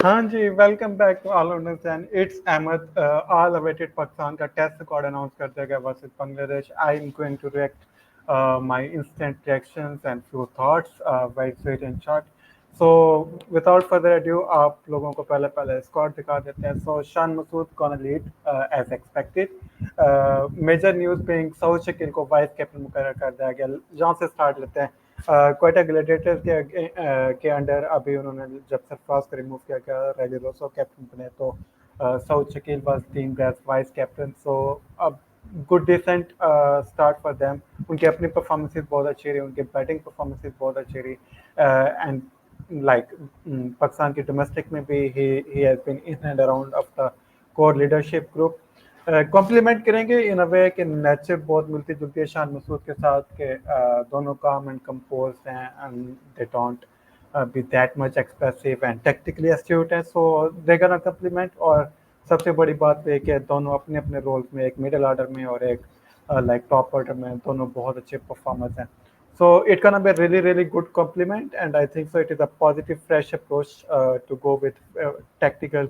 हाँ जी, welcome back to all and it's Ahmed. All awaited Pakistan का टेस्ट रिकॉर्ड अनाउंस कर दिया गया versus Bangladesh. I am going to react my instant reactions and few thoughts very sweet and short. So without further adieu आप लोगों को पहले पहले squad दिखा देते हैं। So Shan Masood gonna lead as expected. Major news being Saud Shakeel को वाइस कैप्टन मुकर्रर कर दिया गया। जहाँ से स्टार्ट लेते हैं, क्वेटा ग्लैडिएटर्स के अंडर अभी उन्होंने जब सरफराज को रिमूव किया गया, रेगुलर कैप्टन बने, तो Saud Shakeel was team as vice captain. So अब good decent start for them. उनकी अपनी परफॉर्मेंसेज बहुत अच्छी रही, उनकी बैटिंग परफॉर्मेंसेज बहुत अच्छी रही, एंड लाइक पाकिस्तान की डोमेस्टिक में भी he has been in and around of the core leadership group. Compliment करेंगे इन अ वे कि नेचर बहुत मिलती जुलती है शान मसूद के साथ, के दोनों काम एंड कंपोज हैं and they don't be that much expressive and technically astute है। सो दे गोना कम्प्लीमेंट। और सबसे बड़ी बात तो ये कि दोनों अपने अपने रोल्स में, एक मिडिल ऑर्डर में और एक लाइक टॉप ऑर्डर में, दोनों बहुत अच्छे परफॉर्मर्स हैं। So it gonna be a really, really good compliment, and I think so. It is a positive, fresh approach to go with tactical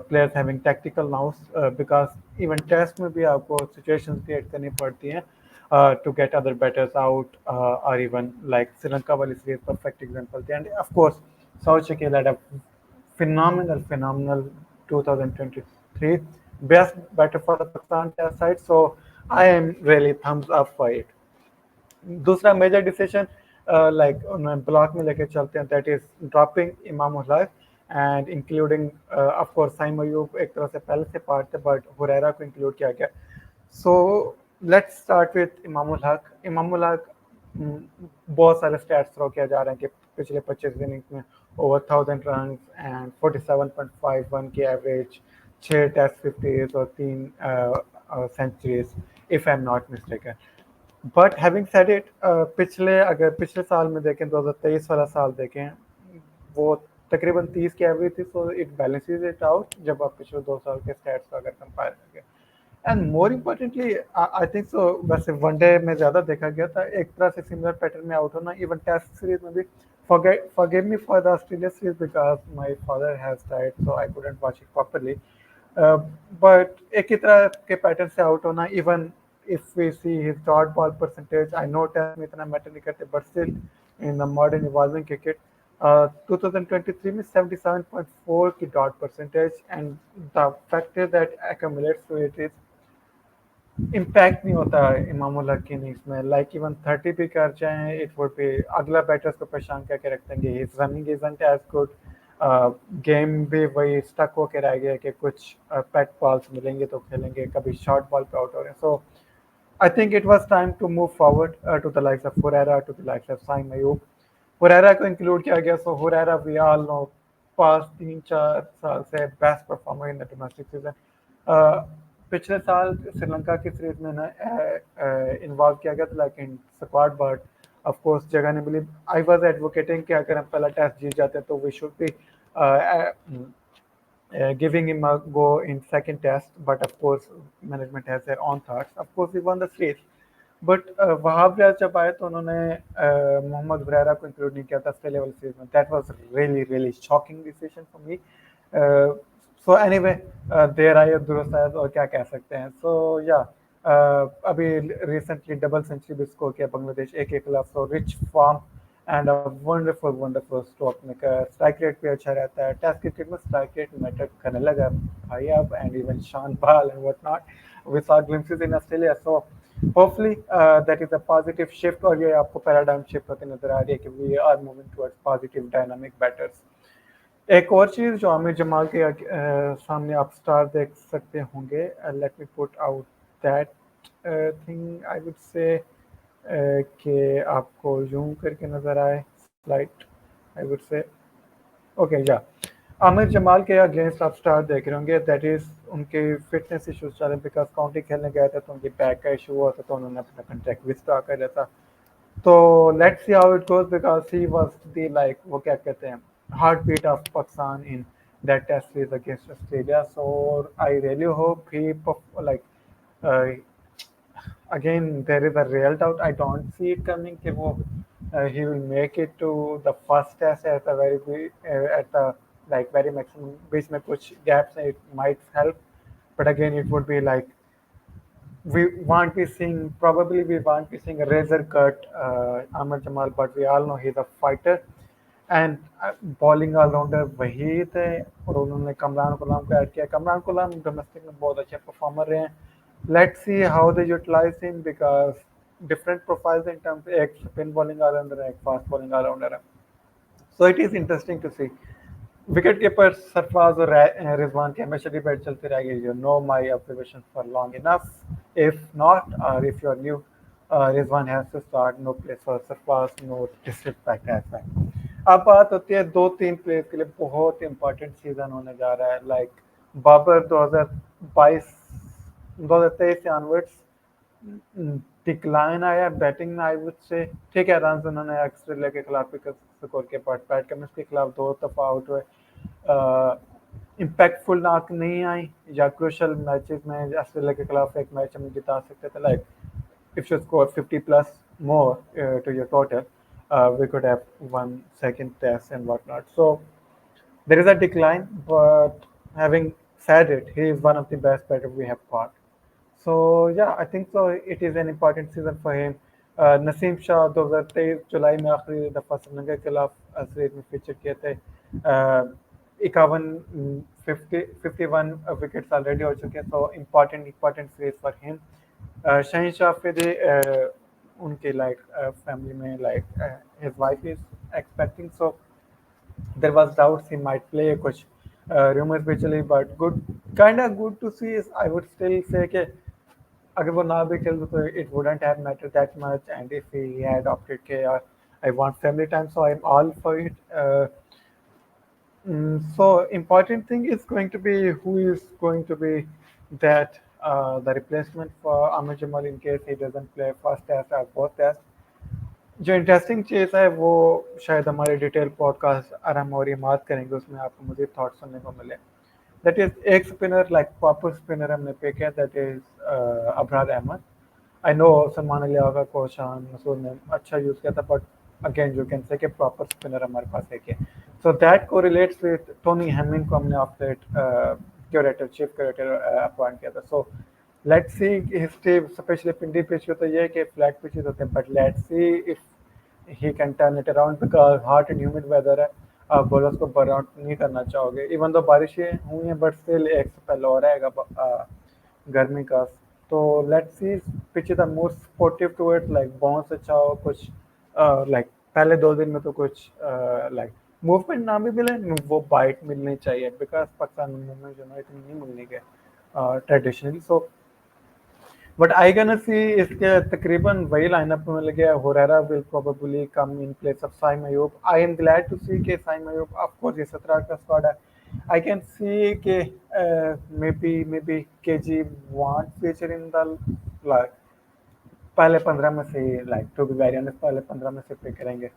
players having tactical nous, because even test में भी आपको situations create करनी पड़ती हैं to get other batters out, or even like Sri Lanka वाली series perfect example थी. And of course, South Shakil had a phenomenal 2023 best batter for the Pakistan test side. So I am really thumbs up for it. दूसरा major decision like उन्होंने block में लेके चलते हैं, that is dropping Imam ul Haq and including of course Saim Ayub एक तरह से पहले से पार्ट थे, बट हुरैरा को इंक्लूड किया गया। सो लेट्स स्टार्ट विथ इमाम उल हक। इमाम उल हक बहुत सारे स्टैट्स थ्रो किया जा रहे हैं कि पिछले 25 इनिंग्स में ओवर 1000 रन एंड 47.51 की एवरेज, 6 टेस्ट 50s और 3 centuries, if I am not mistaken. But having said it, पिछले अगर पिछले साल में देखें, 2023 वाला साल देखें, वो तकरीबन 30 की एवरेज थी। So it balances it out जब आप पिछले 2 साल के स्टैट्स को अगर कंपेयर करें। And more importantly I think so, वैसे वनडे में ज़्यादा देखा गया था एक तरह से सिमिलर पैटर्न में आउट होना, इवन टेस्ट सीरीज में भी। forgive me for the Australia series because my father has died, so I couldn't watch it properly. But एक ही तरह के पैटर्न से आउट होना, even if we see his dot ball percentage, I know test में इतना matter नहीं करते, but still in the modern evolving cricket 2023 में 77.4 की dot percentage, and the factor that accumulates to it is impact नहीं होता है इमामुल हक की इनिंग्स में। लाइक इवन 30 भी कर जाएं, इट वुड बी अगला बैटर्स को परेशान करके रख देंगे। His running isn't as good, game भी वही स्टक होके रह गया कि कुछ पेट बॉल्स मिलेंगे तो खेलेंगे, कभी शॉर्ट बॉल पे आउट हो रहे हैं। So I think it was time to move forward to the likes of Huraira, to the likes of Saim Ayub. Huraira को इंक्लूड किया गया। So Huraira we all know, past 3-4 साल से best performer in the domestic season. पिछले साल श्रीलंका की सीरीज में ना इन्वॉल्व किया गया था like in squad, but of course जगह नहीं मिली। आई वाज एडवोकेटिंग कि अगर हम पहला टेस्ट जीत जाते हैं तो we should be giving him a go in second test, but of course management has their own thoughts. Of course, we won the series, but Wahab Riaz जब आए तो उन्होंने मोहम्मद वरेरा को इंक्लूड नहीं किया था ऑस्ट्रेलिया वाली सीरीज में। That was really really shocking decision for me. So anyway, देर आई दुरुस्त आया, और क्या कह सकते हैं। सो या अभी रिसेंटली डबल सेंचुरी भी स्कोर किया बांग्लादेश एक के खिलाफ। So rich form and a wonderful wonderful stroke maker. Strike rate भी अच्छा रहता है। टेस्ट क्रिकेट में स्ट्राइक रेट मैटर करने लगा भाई अब, and even Shan ball and what not we saw glimpses in Australia. So hopefully that is a positive shift, और ये आपको पैराडाइम शिफ्ट होती नजर आ रही है कि we are moving towards positive dynamic batters. एक और चीज़ जो आमिर जमाल के सामने आप स्टार देख सकते होंगे, let me put out that thing, I would say कि आपको यूं करके नज़र आए slide, I would say okay या आमिर जमाल के अगेंस्ट आप स्टार देख रहे होंगे, दैट इज़ उनके फिटनेस इश्यूज चल रहे हैं, बिकॉज काउंटी खेलने गए थे तो उनकी बैक का इशू हुआ था, तो उन्होंने अपना कॉन्ट्रैक्ट विथड्रॉ कर लिया था। तो let's see how it goes, because he was the like वो क्या कहते हैं, heart beat of Pakistan in that test series against Australia. So I really hope he like again there is a real doubt. I don't see it coming कि वो he will make it to the first test at the very at the like very maximum. बीच में कुछ gaps हैं, it might help, but again it would be like we won't be seeing a razor cut Amar Jamal, but we all know he's a fighter and bowling allrounder वही थे और उन्होंने कमरान गुलाम को add किया। कमरान गुलाम domestic में बहुत अच्छे परफॉर्मर रहे हैं। Let's see how they utilize him because different profiles in terms, एक स्पिन बॉलिंग ऑलराउंडर है, एक फास्ट बॉलिंग ऑलराउंडर है। So it is interesting to see. Wicket keeper Sarfaraz और रिजवान की हमेशा डिबेट चलती रहेगी। You know my observation for long enough. If not और if you are new, Rizwan has to start, no place for Sarfaraz, no disrespect as well. अब बात होती है दो तीन प्लेयर्स के लिए बहुत इंपॉर्टेंट सीजन होने जा रहा है। लाइक बाबर 2022 2023 से ऑनवर्ड्स डिक्लाइन आया बैटिंग में, आई वुड से। ठीक है, रन उन्होंने ऑस्ट्रेलिया के खिलाफ भी स्कोर के, बट पैट कमिंस के खिलाफ दो दफा आउट हुए। इम्पैक्टफुल नाक नहीं आई या क्रूशल मैचेस में ऑस्ट्रेलिया के खिलाफ एक मैच हम जिता सकते थे। Like if you score 50 plus more to your total, we could have won second test and whatnot. So there is a decline, but having said it, he is one of the best batters we have got. So yeah, I think so. It is an important season for him. Naseem Shah 2023 जुलाई में आखिरी दफ़ा श्रीलंका के खिलाफ series में feature किए थे। 51 wickets already हो चुके हैं, so important series for him. Shahenshah Afridi उनके लाइक फैमिली में like his wife is expecting, so there was doubts he might play, कुछ रूमर्स भी चली, but good to see. I would still say कि अगर वो ना भी खेलते तो it wouldn't have matter that much, and if he had opted के I want family time, so I am all for it. So important thing is going to be who is going to be that the replacement for Amir Jamal in case he doesn't play first test or both test. जो interesting चीज़ है वो शायद हमारे detail podcast आराम और बात करेंगे, उसमें आपको मुझे थॉट सुनने को मिले। दैट इज एक स्पिनर लाइक प्रॉपर स्पिनर हमने पे किया, that is Abrar Ahmed. I know Salman Ali Agha को शान मसूद ने अच्छा यूज़ किया था, but again you can say कि प्रॉपर स्पिनर हमारे पास एक है। सो दैट को रिलेट्स विद टोनी हेमिंग को हमने of late curator chief curator appoint किया था। So let's see history, specially Pindi pitch तो ये है कि फ्लैट पिचेस होते हैं, but let's see if he can turn it around because hot and humid weather है। आप बॉलर्स को बर्न आउट नहीं करना चाहोगे, इवन तो बारिशें हुई हैं, बट स्टिल एक स्पेल और रहेगा गर्मी का। तो let's see pitch is the most supportive to it, like bounce अच्छा हो कुछ, लाइक पहले 2 दिन में तो कुछ लाइक मूवमेंट ना भी मिले, वो बाइट मिलनी चाहिए बिकॉज पाकिस्तान में मूवमेंट जो है इतनी नहीं मिलनी के traditionally. So but I can see इसके तकरीबन वही लाइनअप में मिल गया। Huraira will probably come in place of Saim Ayub. I am glad to see के साइम अयूब, ऑफ कोर्स ये 17 का स्क्वाड है। आई कैन सी के मे बी केजी want feature in the like पहले 15 में से, like to be very honest पहले 15 में से पिक करेंगे।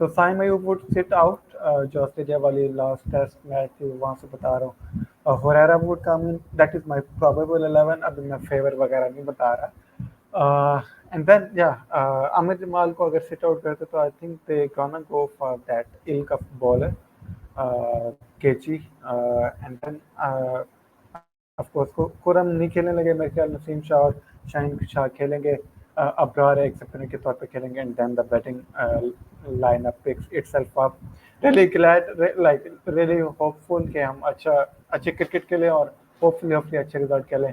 So Saim Ayub would sit out, जो ऑस्ट्रेलिया वाली लास्ट टेस्ट मैच थी वहाँ से बता रहा हूँ। Huraira would come in, that is my probable 11। अभी मैं फेवर वगैरह नहीं बता रहा। एंड देन या आमिर जमाल को अगर सिट आउट करते तो I think they gonna go for that ilk of bowler केची। And then of course Khurram नहीं खेलने लगे मेरे ख्याल, नसीम शाह और शाहीन शाह खेलेंगे, अब्रार एक स्पिनर के तौर पे खेलेंगे, and then the batting lineup picks itself up. Really glad, like really hopeful कि हम अच्छे क्रिकेट खेलें और होपफुली अच्छे रिजल्ट खेलें।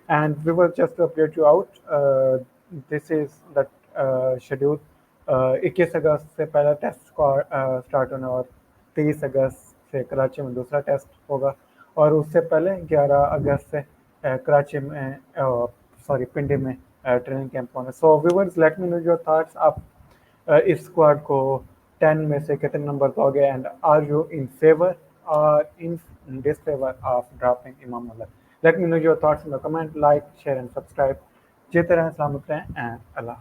And we will just update you out, this is the schedule. 21 अगस्त से पहला टेस्ट स्टार्ट होना और 30 अगस्त से कराची में दूसरा टेस्ट होगा, और उससे पहले 11 अगस्त से कराची में सॉरी पिंडी में ट्रेनिंग कैंप होना। So viewers late me know your thoughts, आप इस स्क्वाड को 10 में से कितने नंबर दोगे, and are you in favour और in disfavour of dropping Imam Malik? Let me know your thoughts in the comment, like share and subscribe. जिस तरह सलामत रहें एंड अल्लाह।